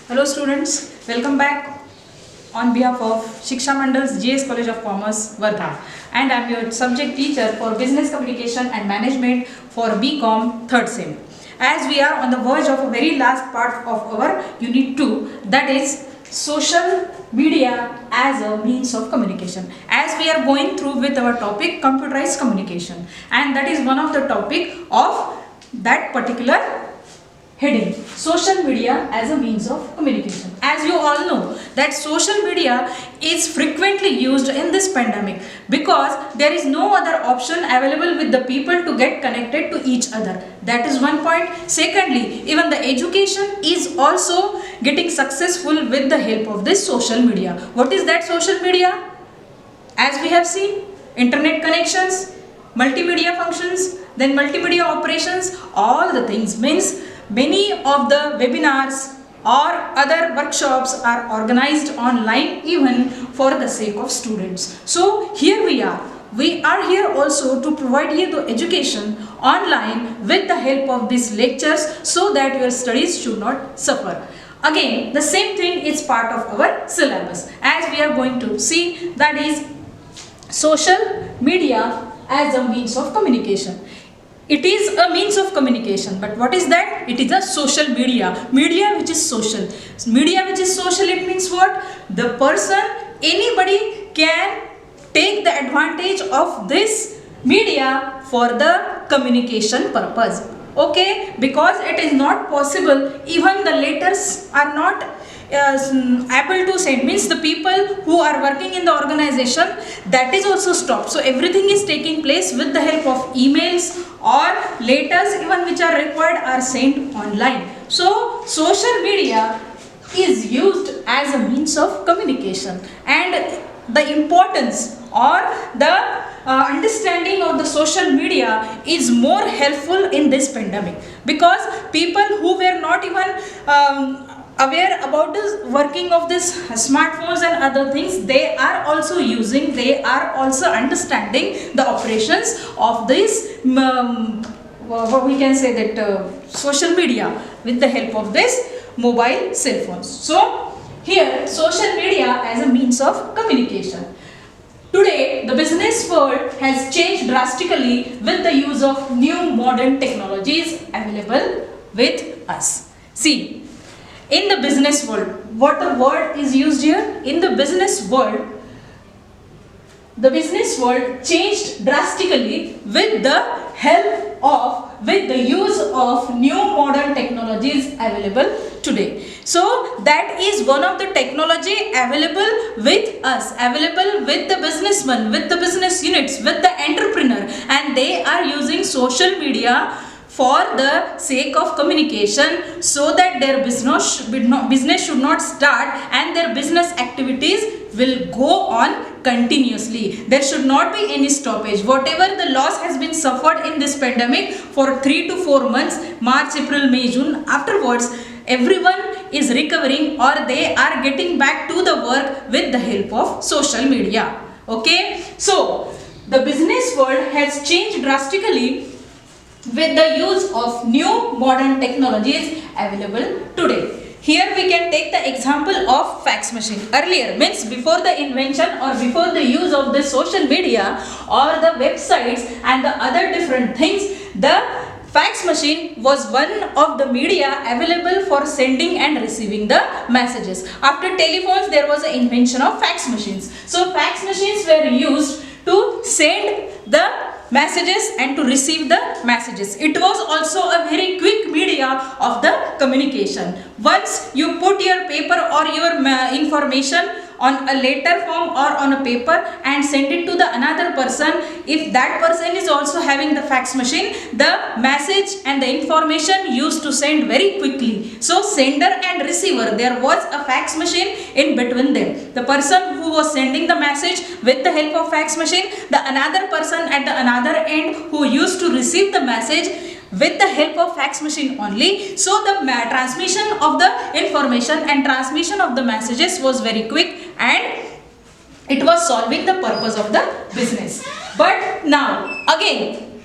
Hello students, welcome back on behalf of Shiksha Mandal's GS College of Commerce, Wardha, and I am your subject teacher for Business Communication and Management for BCom 3rd Sem. As we are on the verge of a very last part of our Unit 2, that is social media as a means of communication. As we are going through with our topic computerized communication, and that is one of the topic of that particular heading, social media as a means of communication. As you all know that social media is frequently used in this pandemic because there is no other option available with the people to get connected to each other. That is one point. Secondly, even the education is also getting successful with the help of this social media. What is that social media? As we have seen, internet connections, multimedia functions, then multimedia operations, all the things means many of the webinars or other workshops are organized online even for the sake of students. So here we are. We are here also to provide you the education online with the help of these lectures so that your studies should not suffer. Again, the same thing is part of our syllabus. As we are going to see, that is social media as a means of communication. It is a means of communication, but what is that? It is a social media. Media which is social. Media which is social, it means what? The person, anybody can take the advantage of this media for the communication purpose. Okay, because it is not possible, even the letters are not able to send, means the people who are working in the organization, that is also stopped. So everything is taking place with the help of emails or letters even which are required are sent online. So social media is used as a means of communication, and the importance or the understanding of the social media is more helpful in this pandemic, because people who were not even aware about the working of this smartphones and other things, they are also using, they are also understanding the operations of this what we can say that social media with the help of this mobile cell phones. So here social media as a means of communication. Today, the business world has changed drastically with the use of new modern technologies available with us. See, in the business world, what the word is used here? In the business world changed drastically with the help of, with the use of new modern technologies available today. So that is one of the technology available with us, available with the businessman, with the business units, with the entrepreneur, and they are using social media for the sake of communication, so that their business should not start and their business activities will go on continuously. There should not be any stoppage. Whatever the loss has been suffered in this pandemic for 3 to 4 months, March, April, May, June, afterwards everyone is recovering or they are getting back to the work with the help of social media. Okay, so the business world has changed drastically with the use of new modern technologies available today. Here we can take the example of fax machine. Earlier, means before the invention or before the use of the social media or the websites and the other different things, the fax machine was one of the media available for sending and receiving the messages. After telephones, there was an invention of fax machines. So fax machines were used to send the messages and to receive the messages. It was also a very quick media of the communication. Once you put your paper or your information on a letter form or on a paper and send it to the another person, if that person is also having the fax machine, the message and the information used to send very quickly. So sender and receiver, there was a fax machine in between them. The person who was sending the message with the help of fax machine, the another person at the another end who used to receive the message with the help of fax machine only. So the transmission of the information and transmission of the messages was very quick, and it was solving the purpose of the business. But now again,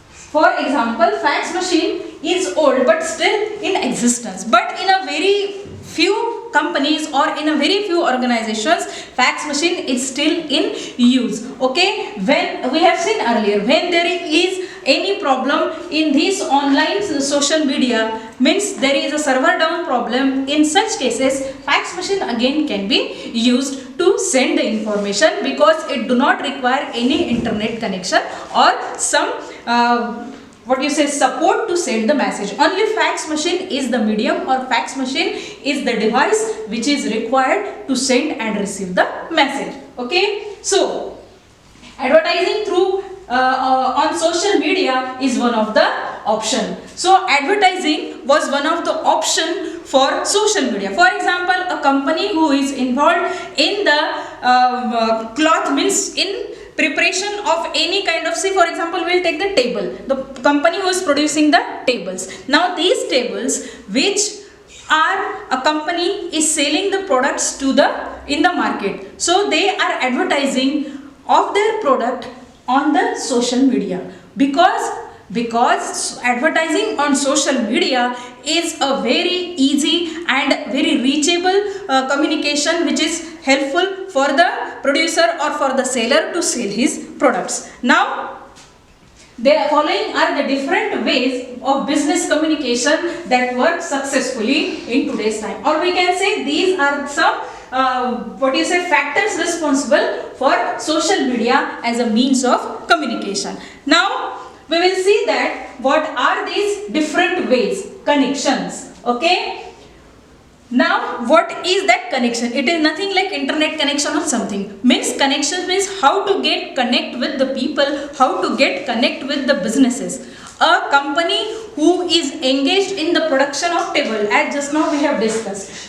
for example, fax machine is old but still in existence, but in a very few companies or in a very few organizations, fax machine is still in use. Okay, when we have seen earlier, when there is any problem in this online social media, means there is a server down problem, in such cases fax machine again can be used to send the information, because it do not require any internet connection or some support to send the message. Only fax machine is the medium, or fax machine is the device which is required to send and receive the message. Okay, so advertising through on social media is one of the option. So advertising was one of the option for social media. For example, a company who is involved in the cloth, means in preparation of any kind of, say for example, we'll take the table, the company who is producing the tables. Now these tables, which are a company is selling the products to the in the market, so they are advertising of their product on the social media, because advertising on social media is a very easy and very reachable communication, which is helpful for the producer or for the seller to sell his products. Now the following are the different ways of business communication that work successfully in today's time, or we can say these are some factors responsible for social media as a means of communication. Now we will see that what are these different ways, connections. Okay, now what is that connection? It is nothing like internet connection or something. Means connection means how to get connect with the people, how to get connect with the businesses. A company who is engaged in the production of table, as just now we have discussed,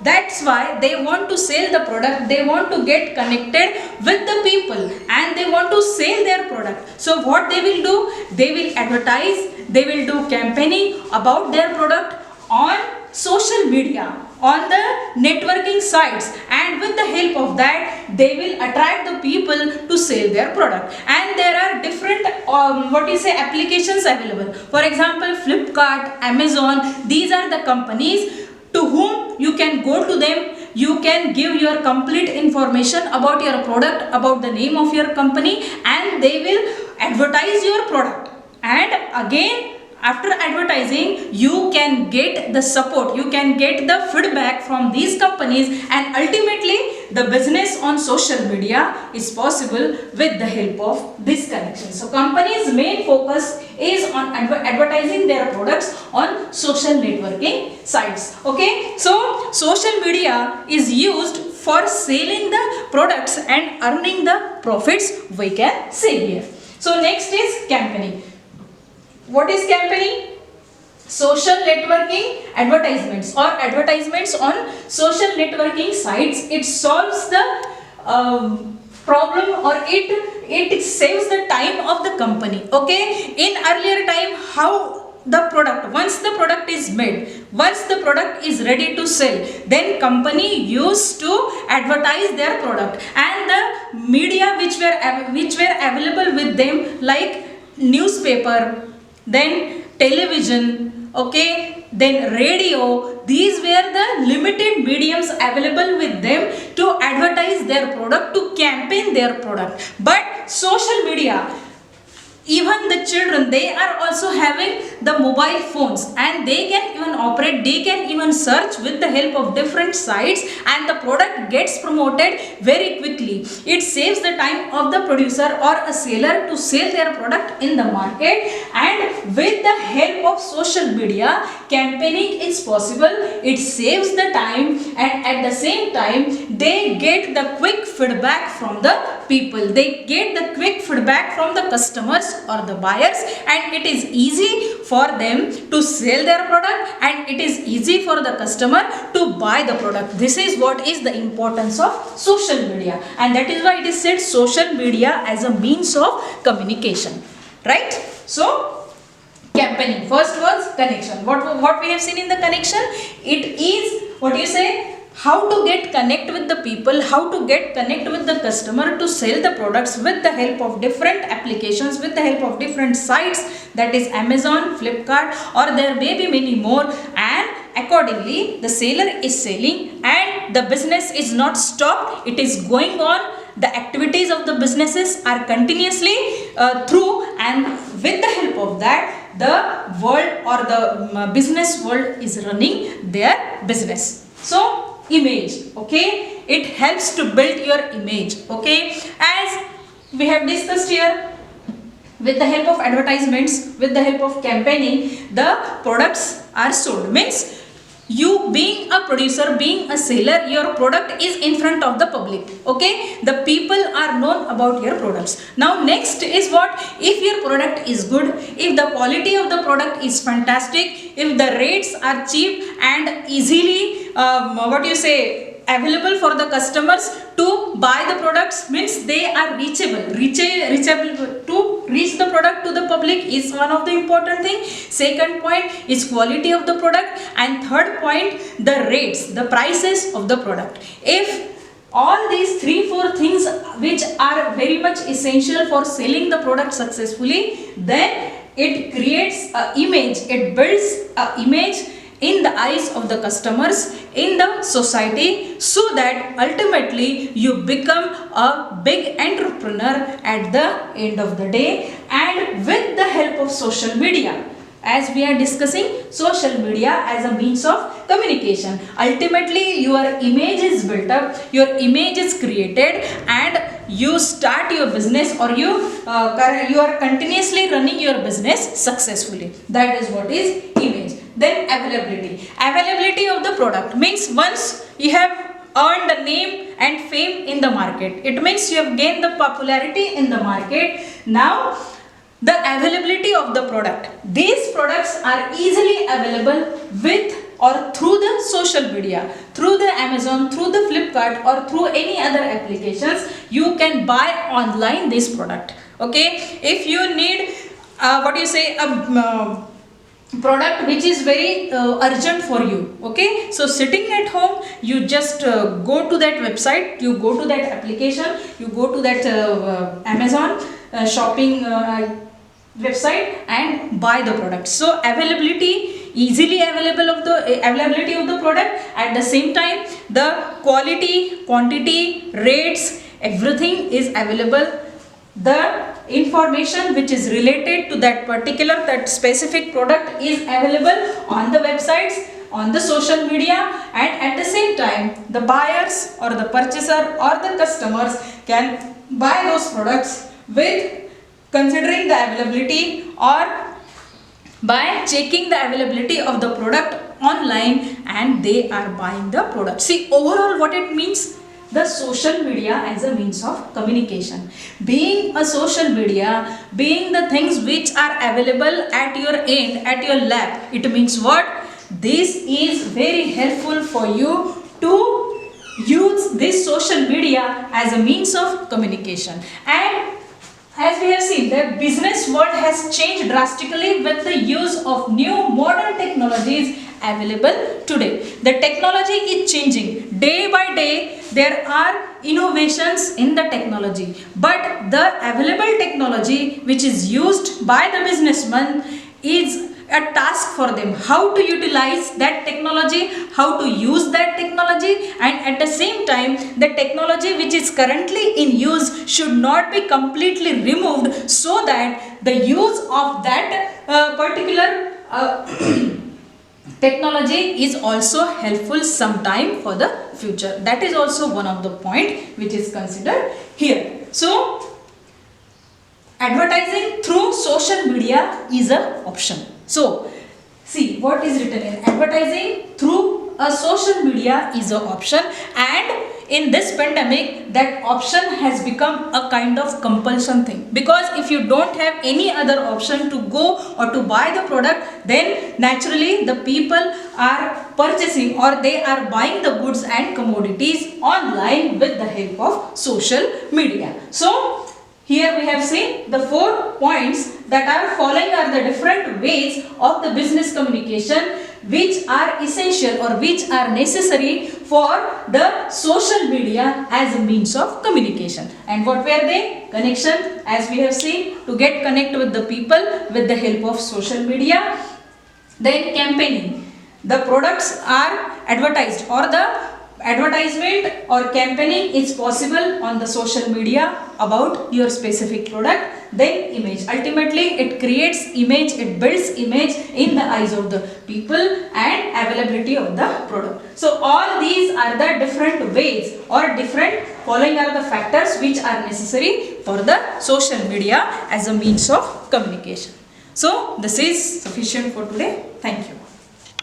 that's why they want to sell the product, they want to get connected with the people and they want to sell their product. So what they will do, they will advertise, they will do campaigning about their product on social media, on the networking sites, and with the help of that they will attract the people to sell their product. And there are different applications available. For example, Flipkart, Amazon, these are the companies to whom you can go to them, you can give your complete information about your product, about the name of your company, and they will advertise your product. And again, after advertising, you can get the support, you can get the feedback from these companies, and ultimately the business on social media is possible with the help of this connection. So companies' main focus is on advertising their products on social networking sites. Okay, so social media is used for selling the products and earning the profits, we can say here. So next is campaigning. What is campaigning? Social networking advertisements, or advertisements on social networking sites. It solves the problem, or it saves the time of the company. Okay, in earlier time, how the product, once the product is made, once the product is ready to sell, then company used to advertise their product, and the media which were available with them, like newspaper, then television, okay, then radio, these were the limited mediums available with them to advertise their product, to campaign their product. But social media, even the children, they are also having the mobile phones, and they can even operate, they can even search with the help of different sites, and the product gets promoted very quickly. It saves the time of the producer or a seller to sell their product in the market, and with the help of social media, campaigning is possible. It saves the time, and at the same time they get the quick feedback from the people, they get the quick feedback from the customers or the buyers, and it is easy for them to sell their product, and it is easy for the customer to buy the product. This is what is the importance of social media, and that is why it is said social media as a means of communication, right? So campaigning, first was connection. What we have seen in the connection, it is how to get connect with the people, how to get connect with the customer to sell the products with the help of different applications, with the help of different sites, that is Amazon, Flipkart, or there may be many more. And accordingly the seller is selling and the business is not stopped, it is going on. The activities of the businesses are continuously through, and with the help of that the world or the business world is running their business. So image, okay, it helps to build your image, okay. As we have discussed here, with the help of advertisements, with the help of campaigning, the products are sold. Means you being a producer, being a seller, your product is in front of the public, okay. The people are known about your products. Now next is what? If your product is good, if the quality of the product is fantastic, if the rates are cheap and easily available for the customers to buy the products, means they are reachable to reach the product to the public is one of the important thing. Second point is quality of the product, and third point the rates, the prices of the product. If all these 3-4 things which are very much essential for selling the product successfully, then it creates a image, it builds a image in the eyes of the customers, in the society, so that ultimately you become a big entrepreneur at the end of the day. And with the help of social media, as we are discussing social media as a means of communication, ultimately your image is built up, your image is created, and you start your business, or you are continuously running your business successfully. That is what is image. Then availability of the product means once you have earned the name and fame in the market, it means you have gained the popularity in the market. Now the availability of the product, these products are easily available with or through the social media, through the Amazon, through the Flipkart, or through any other applications. You can buy online this product, okay. If you need a product which is very urgent for you, okay, so sitting at home, you just go to that website, you go to that application, you go to that Amazon shopping website and buy the product. So easily availability of the product, at the same time the quality, quantity, rates, everything is available. The information which is related to that specific product is available on the websites, on the social media, and at the same time the buyers or the purchaser or the customers can buy those products with considering the availability or by checking the availability of the product online, and they are buying the product. See, overall what it means, the social media as a means of communication, being a social media, being the things which are available at your end, at your lap, it means what? This is very helpful for you to use this social media as a means of communication. And as we have seen, the business world has changed drastically with the use of new modern technologies available today. The technology is changing day by day. There are innovations in the technology, but the available technology which is used by the businessman is a task for them, how to utilize that technology, how to use that technology, and at the same time the technology which is currently in use should not be completely removed, so that the use of that particular technology is also helpful sometime for the future. That is also one of the point which is considered here. So advertising through social media is an option. So see what is written in advertising through a social media is an option, and in this pandemic that option has become a kind of compulsion thing, because if you don't have any other option to go or to buy the product, then naturally the people are purchasing or they are buying the goods and commodities online with the help of social media. So here we have seen the 4 points that are following are the different ways of the business communication which are essential or which are necessary for the social media as a means of communication. And what were they? Connection, as we have seen, to get connect with the people with the help of social media. Then campaigning. the products are advertised, or the advertisement or campaigning is possible on the social media about your specific product. Then image, ultimately it creates image, it builds image in the eyes of the people and availability of the product. So all these are the different ways or different following are the factors which are necessary for the social media as a means of communication. So this is sufficient for today. Thank you.